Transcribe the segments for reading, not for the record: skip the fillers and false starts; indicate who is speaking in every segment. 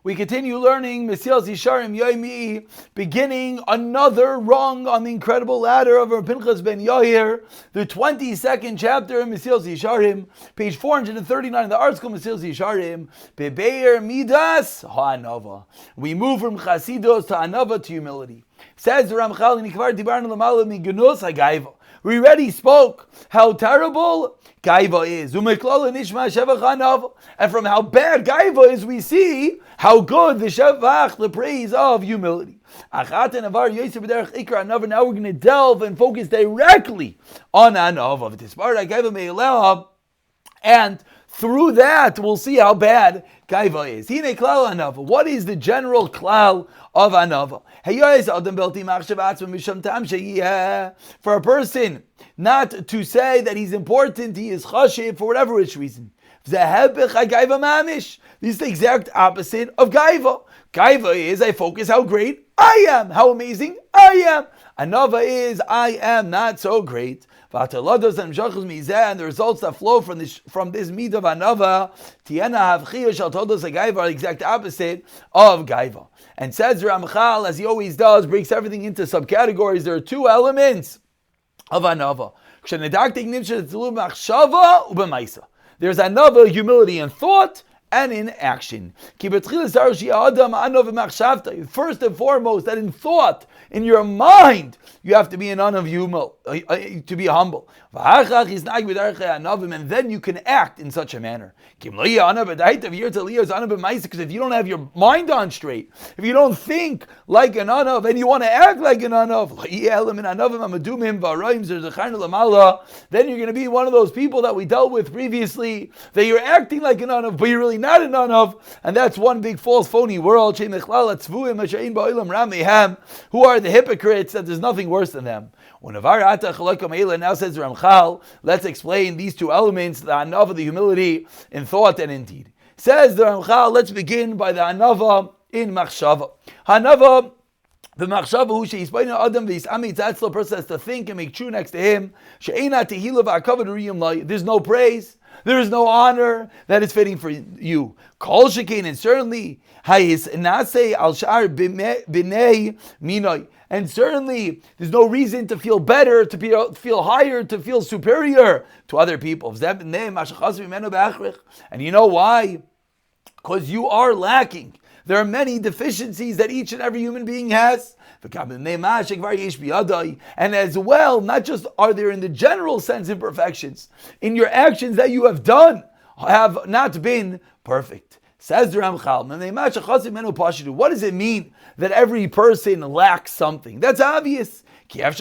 Speaker 1: We continue learning Mesilas Yesharim Yomi, beginning another rung on the incredible ladder of Pinchas ben Yair, the 22nd chapter of Mesilas Yesharim, page 439 in the Artscroll Mesilas Yesharim, Bebeir Midas Ha'anava. We move from Chasidus to Anava to humility. Says the Ramchal in Ikvar Dibarnu L'Mala Migunus HaGaiva. We already spoke how terrible Gaiva is. And from how bad Gaiva is, we see how good the Shevach, the praise of humility. Now we're going to delve and focus directly on Anava. And through that, we'll see how bad Gaiva is. What is the general klal of Anava? For a person not to say that he's important, he is chashiv for whatever which reason. This is the exact opposite of Gaiva. Gaiva is I focus how great I am, how amazing I am. Anava is I am not so great. And the results that flow from this mid of Anava, are the exact opposite of Gaiva. And says Ramchal, as he always does, breaks everything into subcategories. There are two elements of Anava. There's Anava, humility in thought and in action. First and foremost, that in thought, in your mind, you have to be an of to be humble. And then you can act in such a manner. Because if you don't have your mind on straight, if you don't think like an anav and you want to act like an anav, then you're going to be one of those people that we dealt with previously, that you're acting like an anav, but you're really not an anav, and that's one big false phony world. Who are the hypocrites that there's nothing worse than them. Now says Ramchal, let's explain these two elements, the anava, the humility in thought and in deed. Says the Ramchal, let's begin by the anava in machshava. Hanava, the machshava who sheispaina adam v'isami tzatz, person has to think and make true next to him. She'ena tehila v'akavod riyum lai. There's no praise, there is no honor that is fitting for you. Kol shekein, and certainly hayis nasei al shar b'nei minoi. And certainly, there's no reason to feel better, to feel higher, to feel superior to other people. And you know why? Because you are lacking. There are many deficiencies that each and every human being has. And as well, not just are there in the general sense imperfections, in your actions that you have done have not been perfect. Says the Ramchal, what does it mean that every person lacks something? That's obvious. Because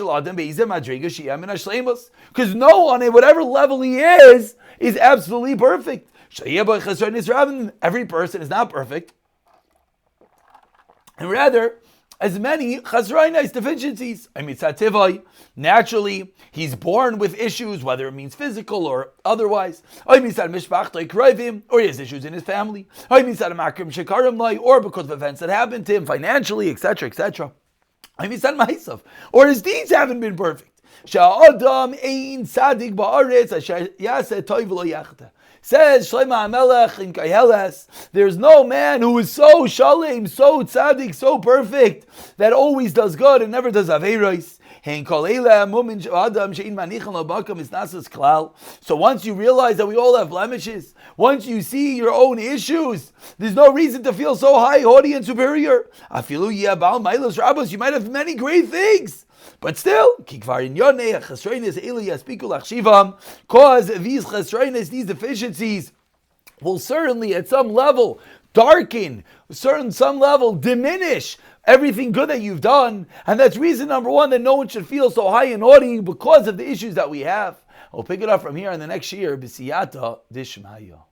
Speaker 1: no one, at whatever level he is absolutely perfect. Every person is not perfect. And rather, as many chazrainis, deficiencies. Naturally, he's born with issues, whether it means physical or otherwise. Or he has issues in his family. Or because of events that happened to him financially, etc., etc. Or his deeds haven't been perfect. Says Shlomo HaMelech in Koheles, there's no man who is so shalem, so tzaddik, so perfect, that always does good and never does aveiros. So once you realize that we all have blemishes, once you see your own issues, there's no reason to feel so high, haughty, and superior. You might have many great things, but still, because these chesroines, these deficiencies, will certainly at some level darken, some level diminish everything good that you've done. And that's reason number one that no one should feel so high and haughty because of the issues that we have. We'll pick it up from here in the next year. B'siyata dishmaya.